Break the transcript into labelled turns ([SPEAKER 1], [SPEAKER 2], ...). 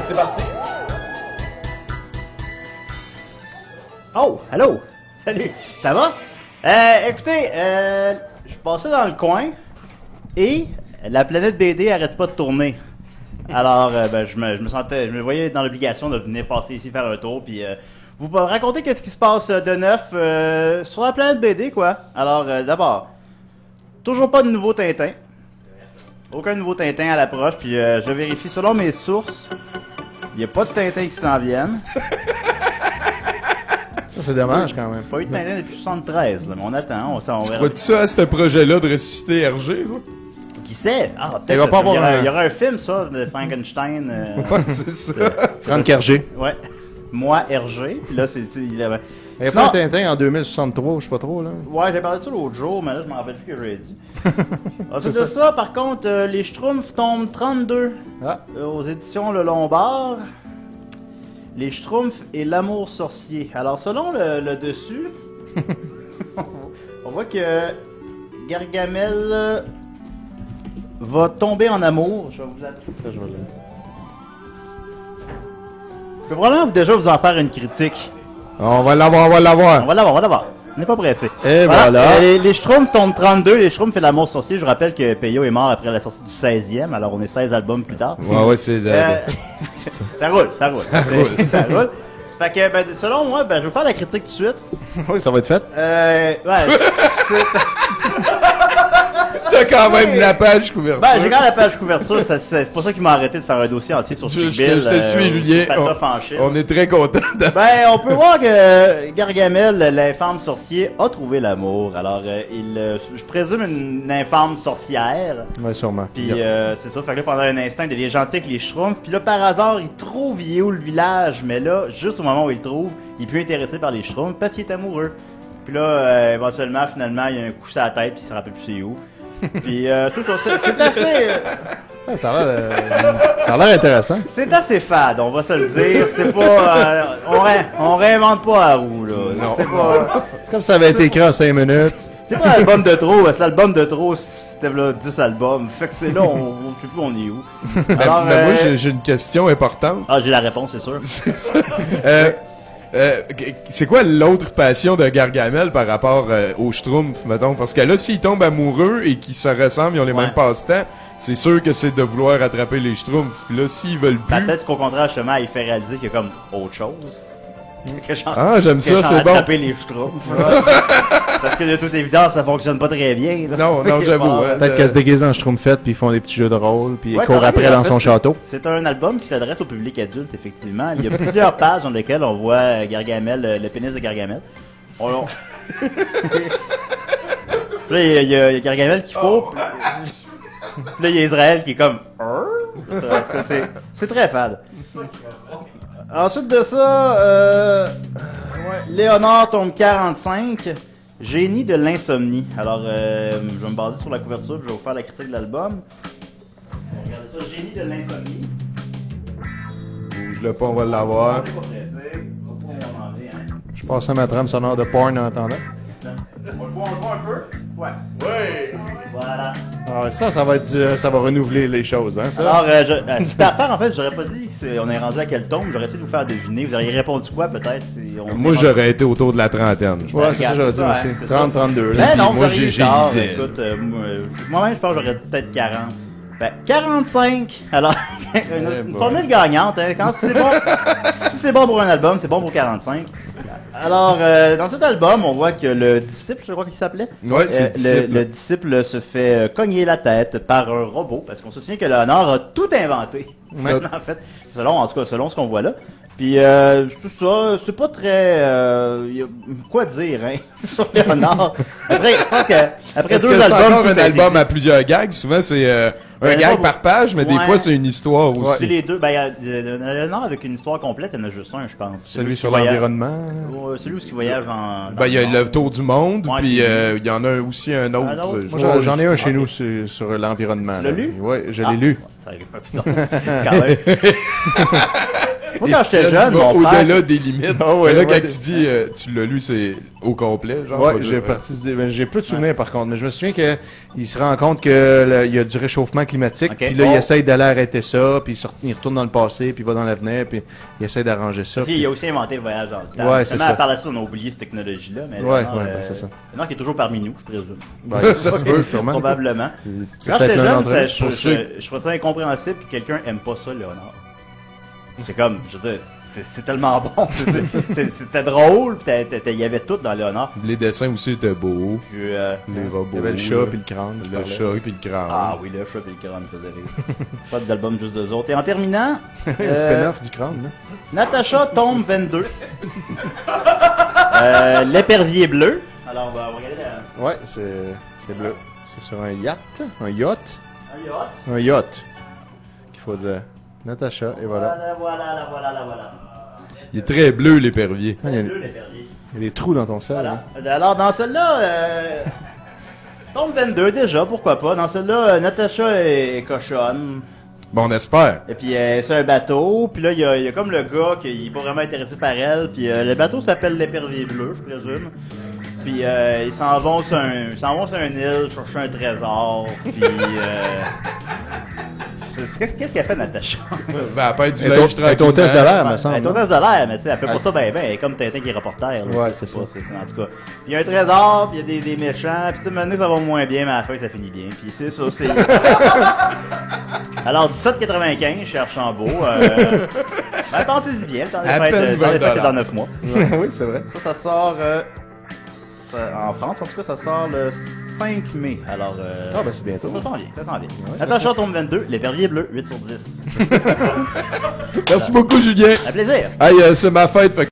[SPEAKER 1] C'est parti.
[SPEAKER 2] Oh, allô! Salut! Ça va? Écoutez, je passais dans le coin et la planète BD arrête pas de tourner. Alors, je me voyais dans l'obligation de venir passer ici faire un tour, puis vous raconter qu'est-ce qui se passe de neuf sur la planète BD, quoi. Alors, d'abord, toujours pas de nouveau Tintin. Aucun nouveau Tintin à l'approche, puis je vérifie selon mes sources. Il n'y a pas de Tintin qui s'en viennent.
[SPEAKER 3] Ça, c'est dommage quand même.
[SPEAKER 2] Pas eu de Tintin depuis 73, là, mais on attend. On
[SPEAKER 1] Tu
[SPEAKER 2] verra.
[SPEAKER 1] crois-tu ça à ce projet-là de ressusciter Hergé, ça?
[SPEAKER 2] Qui sait? Ah,
[SPEAKER 3] Il
[SPEAKER 2] peut-être
[SPEAKER 3] va pas avoir
[SPEAKER 2] il y aura un film, ça, de Frankenstein.
[SPEAKER 1] Ouais, c'est ça.
[SPEAKER 3] Franck Hergé.
[SPEAKER 2] Ouais. Moi, Hergé. Puis là, il avait...
[SPEAKER 3] Il y a pas un Tintin en 2063, je sais pas trop, là.
[SPEAKER 2] Ouais, j'ai parlé de ça l'autre jour, mais là, je m'en rappelle plus que j'ai dit. Ensuite de ça, par contre, les Schtroumpfs tombent 32 aux éditions Le Lombard. Les Schtroumpfs et l'amour sorcier. Alors, selon le dessus, on voit que Gargamel va tomber en amour. Je vais vous appeler.
[SPEAKER 3] Ça, je vais le...
[SPEAKER 2] Je peux probablement déjà vous en faire une critique.
[SPEAKER 3] On va l'avoir,
[SPEAKER 2] On va l'avoir. On n'est pas pressé.
[SPEAKER 3] Et voilà.
[SPEAKER 2] Les Schtroumpfs tombent 32, les Schtroumpfs et l'amour sorcier. Je vous rappelle que Peyo est mort après la sortie du 16e, alors on est 16 albums plus tard.
[SPEAKER 1] Ouais, c'est...
[SPEAKER 2] Ça roule. Ça roule. Fait que, selon moi, je vais faire la critique tout de suite.
[SPEAKER 3] Oui, ça va être fait.
[SPEAKER 2] Ouais.
[SPEAKER 1] T'as quand même la page couverture.
[SPEAKER 2] J'ai quand même la page couverture, c'est pour ça qu'ils m'ont arrêté de faire un dossier entier sur
[SPEAKER 1] Je
[SPEAKER 2] Kickbill.
[SPEAKER 1] te suis, Julien. On est très contents.
[SPEAKER 2] On peut voir que Gargamel, l'infâme sorcier, a trouvé l'amour. Alors, je présume une infâme sorcière.
[SPEAKER 3] Ouais, sûrement.
[SPEAKER 2] Puis c'est ça, fait que là, pendant un instant, il devient gentil avec les Schtroumpfs. Puis là, par hasard, il trouve il est où le village. Mais là, juste au moment où il le trouve, il est plus intéressé par les Schtroumpfs parce qu'il est amoureux. Puis là, éventuellement, finalement, il y a un coup sur la tête, puis il se rappelle plus c'est où. Puis tout ça, c'est assez...
[SPEAKER 3] Ça a l'air intéressant.
[SPEAKER 2] C'est assez fade, on va se le dire. C'est pas... on réinvente pas la roue, là.
[SPEAKER 1] Non.
[SPEAKER 3] C'est comme si ça avait été écrit en 5 minutes.
[SPEAKER 2] C'est pas l'album de trop, c'est l'album de trop, c'était là 10 albums. Fait que c'est là, je sais plus on est où. Alors,
[SPEAKER 1] Moi, j'ai une question importante.
[SPEAKER 2] Ah, j'ai la réponse, c'est sûr.
[SPEAKER 1] C'est ça. C'est quoi l'autre passion de Gargamel par rapport aux Schtroumpfs, mettons? Parce que là, s'ils tombent amoureux et qu'ils se ressemblent, ils ont les mêmes passe-temps, c'est sûr que c'est de vouloir attraper les Schtroumpfs. Puis là, s'ils veulent plus...
[SPEAKER 2] Peut-être qu'au contraire, justement, il fait réaliser qu'il y a comme autre chose.
[SPEAKER 1] J'aime ça, c'est bon.
[SPEAKER 2] Attraper les Schtroumpfs. Parce que de toute évidence, ça fonctionne pas très bien. Là.
[SPEAKER 1] Non, j'avoue.
[SPEAKER 3] Peut-être qu'elle se déguise en Schtroumpfette, puis ils font des petits jeux de rôle, puis ils
[SPEAKER 2] Ouais,
[SPEAKER 3] courent après dans son château.
[SPEAKER 2] C'est un album qui s'adresse au public adulte, effectivement. Il y a plusieurs pages dans lesquelles on voit Gargamel, le pénis de Gargamel. Puis là, il y a Gargamel qui faut. Puis là, il y a Israël qui est comme... C'est très fade. Ensuite de ça, Léonard tombe 45. Génie de l'insomnie. Alors, je vais me baser sur la couverture, je vais vous faire la critique de l'album. Regardez ça, Génie de l'insomnie.
[SPEAKER 1] Bouge-le pas, on va l'avoir.
[SPEAKER 3] Je passe à ma trame sonore de porn en attendant.
[SPEAKER 2] On le voit un peu? Ouais.
[SPEAKER 1] Oui!
[SPEAKER 2] Voilà.
[SPEAKER 3] Ah, ça va être ça va renouveler les choses, hein, ça?
[SPEAKER 2] Alors, c'était à faire, en fait, j'aurais pas dit on est rendu à quel tombe, j'aurais essayé de vous faire deviner. Vous auriez répondu quoi, peut-être?
[SPEAKER 1] Moi, j'aurais été autour de la trentaine.
[SPEAKER 3] Ouais, c'est ça que j'aurais dit aussi. 30-32.
[SPEAKER 2] Ben non,
[SPEAKER 1] moi,
[SPEAKER 2] vous
[SPEAKER 1] j'ai
[SPEAKER 2] auriez tard.
[SPEAKER 1] lisé.
[SPEAKER 2] Écoute, moi-même, je pense que j'aurais dit peut-être 40. Ben, 45! Alors, une formule gagnante, hein. Quand si c'est bon pour un album, c'est bon pour 45. Alors, dans cet album, on voit que le disciple, je crois qu'il s'appelait.
[SPEAKER 1] Ouais, c'est le disciple.
[SPEAKER 2] Le disciple se fait cogner la tête par un robot, parce qu'on se souvient que Léonard a tout inventé.
[SPEAKER 3] Ouais.
[SPEAKER 2] En fait, en tout cas, selon ce qu'on voit là. Puis, tout ça, c'est pas très... y a quoi dire, hein, sur Léonard. Après, je pense que, après
[SPEAKER 1] Est-ce
[SPEAKER 2] deux
[SPEAKER 1] que c'est
[SPEAKER 2] albums...
[SPEAKER 1] encore
[SPEAKER 2] tout
[SPEAKER 1] un
[SPEAKER 2] a
[SPEAKER 1] album
[SPEAKER 2] été
[SPEAKER 1] à plusieurs gags? Souvent, c'est un gag par page, mais des
[SPEAKER 2] Ouais.
[SPEAKER 1] fois, c'est une histoire
[SPEAKER 2] C'est
[SPEAKER 1] aussi.
[SPEAKER 2] les deux. Ben, le Nord avec une histoire complète, il y en a juste un, je pense.
[SPEAKER 3] Celui
[SPEAKER 2] qui
[SPEAKER 3] sur
[SPEAKER 2] voyage-
[SPEAKER 3] l'environnement.
[SPEAKER 2] Celui où il voyage en.
[SPEAKER 1] Ben, il y a le tour du monde,
[SPEAKER 2] Ouais,
[SPEAKER 1] puis
[SPEAKER 2] c'est-
[SPEAKER 1] il y en a aussi un autre.
[SPEAKER 2] Un autre?
[SPEAKER 3] Moi,
[SPEAKER 1] genre,
[SPEAKER 3] j'en ai un chez
[SPEAKER 2] Ok.
[SPEAKER 3] nous sur l'environnement.
[SPEAKER 2] Tu l'as lu?
[SPEAKER 3] Oui, je
[SPEAKER 2] Ah,
[SPEAKER 3] l'ai lu.
[SPEAKER 2] Ça arrive pas plus tard. Quand même. Moi, quand j'étais
[SPEAKER 1] Étienne
[SPEAKER 2] jeune,
[SPEAKER 1] va
[SPEAKER 2] mon
[SPEAKER 1] au-delà
[SPEAKER 2] père.
[SPEAKER 1] des limites.
[SPEAKER 3] Ah ouais,
[SPEAKER 1] Mais là,
[SPEAKER 3] ouais,
[SPEAKER 1] quand
[SPEAKER 3] des-
[SPEAKER 1] tu dis tu l'as lu, c'est au complet, genre.
[SPEAKER 3] Ouais,
[SPEAKER 1] pas de-
[SPEAKER 3] j'ai peu de souvenirs par contre, mais je me souviens qu'il se rend compte qu'il y a du réchauffement climatique,
[SPEAKER 2] Ok.
[SPEAKER 3] puis là, il
[SPEAKER 2] Oh.
[SPEAKER 3] essaye d'aller arrêter ça, puis il retourne dans le passé, puis il va dans l'avenir, puis il essaye d'arranger ça.
[SPEAKER 2] Si,
[SPEAKER 3] puis-
[SPEAKER 2] il a aussi inventé le voyage dans le temps.
[SPEAKER 3] Ouais, c'est
[SPEAKER 2] Finalement,
[SPEAKER 3] ça.
[SPEAKER 2] par la suite, on a oublié cette technologie-là, mais
[SPEAKER 3] Ouais,
[SPEAKER 2] Léonard,
[SPEAKER 3] ouais, c'est ça.
[SPEAKER 2] Léonard qui est toujours parmi nous, je présume.
[SPEAKER 3] Ben,
[SPEAKER 1] Ça se peut,
[SPEAKER 3] sûrement.
[SPEAKER 2] Probablement.
[SPEAKER 3] C'est
[SPEAKER 2] Quand
[SPEAKER 3] peut-être
[SPEAKER 2] j'étais
[SPEAKER 3] l'un
[SPEAKER 2] jeune,
[SPEAKER 3] d'entre eux, c'est pour ça.
[SPEAKER 2] je trouvais ça incompréhensible que quelqu'un aime pas ça, Léonard. C'est comme, je veux dire, c'est tellement bon. C'était drôle, pis il y avait tout dans Léonard.
[SPEAKER 1] Les dessins aussi étaient beaux.
[SPEAKER 2] Puis,
[SPEAKER 1] Les robots.
[SPEAKER 3] Il y avait le chat, puis le crâne.
[SPEAKER 1] Le chat, puis le crâne.
[SPEAKER 2] ah oui, le chat et le crâne faisait rire. Pas d'album juste d'eux autres. Et en terminant,
[SPEAKER 3] Le spin-off du crâne, là.
[SPEAKER 2] Natacha tombe 22. L'épervier bleu. Alors, on va regarder la...
[SPEAKER 3] Ouais, c'est bleu. C'est sur un yacht. Un yacht.
[SPEAKER 2] Un yacht.
[SPEAKER 3] Un yacht. Qu'il faut dire. Natacha, et voilà.
[SPEAKER 2] Voilà.
[SPEAKER 1] Il est très bleu, l'épervier.
[SPEAKER 3] Ah, il y a
[SPEAKER 2] Bleu, l'épervier.
[SPEAKER 3] il y a des trous dans ton sel. hein.
[SPEAKER 2] Voilà. Alors, dans celle-là, tombe 22 déjà, pourquoi pas. Dans celle-là, Natacha est cochonne.
[SPEAKER 1] Bon, on espère.
[SPEAKER 2] Et puis, c'est un bateau. Puis là, il y a comme le gars qui est pas vraiment intéressé par elle. Puis le bateau s'appelle l'épervier bleu, je présume. Puis ils s'en vont sur une île chercher un trésor. Puis qu'est-ce qu'elle fait, Natacha?
[SPEAKER 1] Ben, elle pète du
[SPEAKER 3] Et
[SPEAKER 1] linge
[SPEAKER 3] ton
[SPEAKER 1] tranquillement.
[SPEAKER 3] test de l'air, me
[SPEAKER 2] Elle
[SPEAKER 3] semble.
[SPEAKER 2] est
[SPEAKER 3] non?
[SPEAKER 2] hôtesse de l'air, mais tu sais, elle fait pas ça ben ben. Elle est comme Tintin qui est reporter. Là,
[SPEAKER 3] Ouais,
[SPEAKER 2] c'est
[SPEAKER 3] c'est
[SPEAKER 2] pas,
[SPEAKER 3] ça.
[SPEAKER 2] en tout cas. Il y a un trésor, puis il y a des méchants, puis tu sais, maintenant ça va moins bien, mais à la fin ça finit bien. Puis c'est ça, c'est. Alors 17,95 chez Archambault. Ben, pensez-y bien, le temps des
[SPEAKER 1] À
[SPEAKER 2] fêtes,
[SPEAKER 1] peine
[SPEAKER 2] le temps des
[SPEAKER 1] 20
[SPEAKER 2] fêtes est dans 9 mois.
[SPEAKER 3] Oui, c'est vrai.
[SPEAKER 2] Ça sort en France, en tout cas, ça sort le 5 mai. Alors,
[SPEAKER 3] Ah, ben c'est bientôt.
[SPEAKER 2] ça s'en vient, ça s'en vient. Natacha tombe 22, l'épervier bleu, 8 sur 10.
[SPEAKER 1] Merci beaucoup, Julien.
[SPEAKER 2] À plaisir!
[SPEAKER 1] Hey, c'est ma fête, fait que